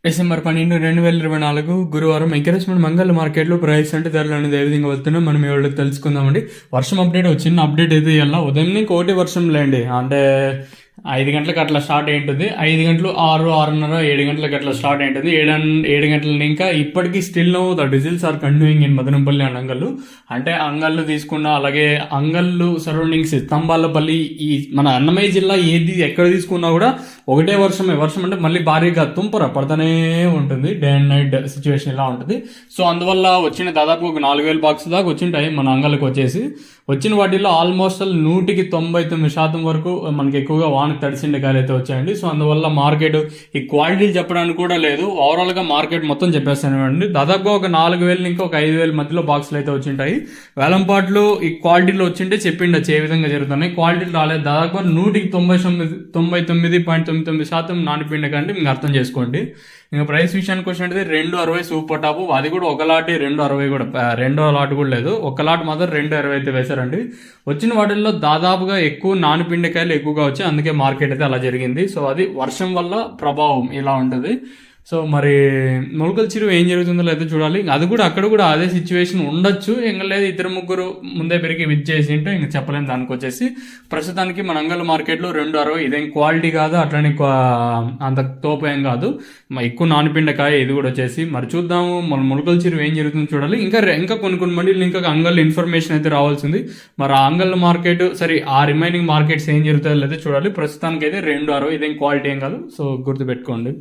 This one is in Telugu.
డిసెంబర్ 12, 2024 గురువారం ఎంకరేజ్మెంట్ మంగళ మార్కెట్లో ప్రైస్ అంటే ధరలు అనేది ఏ విధంగా వస్తున్నాయో మనం ఎవరికి తెలుసుకుందామండి. వర్షం అప్డేట్ చిన్న అప్డేట్ అయితే ఇవ్వాల. ఉదయం నుంచి కోటి వర్షం లేండి, అంటే 5 గంటలకు అట్లా స్టార్ట్ అయింటుంది. 5 గంటలు 6:30 7 గంటలకు అట్లా స్టార్ట్ అయింటుంది. 7 గంటల ఇంకా ఇప్పటికీ still no the results are continuing in Madanapalle and Angallu. అంటే అంగళ్ళు తీసుకున్న, అలాగే అంగళ్ళు సరౌండింగ్స్ తంబాలపల్లి, ఈ మన అన్నమయ్య జిల్లా ఏది ఎక్కడ తీసుకున్నా కూడా ఒకటే వర్షం అంటే మళ్ళీ భారీగా తుంపర పడుతూనే ఉంటుంది. డే అండ్ నైట్ సిచ్యువేషన్ ఇలా ఉంటుంది. సో అందువల్ల వచ్చిన దాదాపు ఒక 4,000 బాక్స్ దాకా వచ్చింటాయి మన అంగళ్ళకి వచ్చేసి. వచ్చిన వాటిల్లో ఆల్మోస్ట్ 199% వరకు మనకి ఎక్కువగా వాన తడిసిండే కాయలు అయితే వచ్చాయండి. సో అందువల్ల మార్కెట్ ఈ క్వాలిటీలు చెప్పడానికి కూడా లేదు, ఓవరాల్గా మార్కెట్ మొత్తం చెప్పేస్తానండి. దాదాపుగా ఒక 4,000 ఇంకా ఒక 5,000 మధ్యలో బాక్సులు అయితే వచ్చింటాయి. వేలంపాట్లు ఈ క్వాలిటీలో వచ్చింటే చెప్పిండొచ్చు ఏ విధంగా జరుగుతున్నాయి. క్వాలిటీలు రాలేదు. దాదాపు 99.99% నానిపిండ కంటే మీకు అర్థం చేసుకోండి. ఇంకా ప్రైస్ విషయానికి వచ్చినట్టు 260 సూపర్ టాప్, అది కూడా ఒక లాట్ 260 కూడా, రెండో లాట్ కూడా లేదు, ఒక లాట్ మాత్రం 260 అయితే వేశారండి. వచ్చిన వాటిల్లో దాదాపుగా ఎక్కువ నానిపిండికాయలు ఎక్కువగా వచ్చాయి, అందుకే మార్కెట్ అయితే అలా జరిగింది. సో అది వర్షం వల్ల ప్రభావం ఇలా ఉంటుంది. సో మరి మొలకల చెరువు ఏం జరుగుతుందో లేదో చూడాలి. అది కూడా అక్కడ కూడా అదే సిచ్యువేషన్ ఉండొచ్చు, ఇంకా లేదు 2-3 ముందే పెరిగి విత్ చేసి ఉంటే ఇంకా చెప్పలేము. దానికి వచ్చేసి ప్రస్తుతానికి మన అంగళ్ళ మార్కెట్లో 260, ఇదేం క్వాలిటీ కాదు, అట్లనే అంత తోపు ఏం కాదు, ఎక్కువ నానిపిండకాయ ఇది కూడా వచ్చేసి. మరి చూద్దాము మన మొలకల చెరువు ఏం జరుగుతుందో చూడాలి. ఇంకా కొన్ని మండీలు ఇంకా అంగళ్ళ ఇన్ఫర్మేషన్ అయితే రావాల్సింది. మరి ఆ అంగళ్ళ మార్కెట్ సరే, ఆ రిమైనింగ్ మార్కెట్స్ ఏం జరుగుతుందో లేదో చూడాలి. ప్రస్తుతానికి అయితే 260, ఇదేం క్వాలిటీ ఏం కాదు, సో గుర్తుపెట్టుకోండి.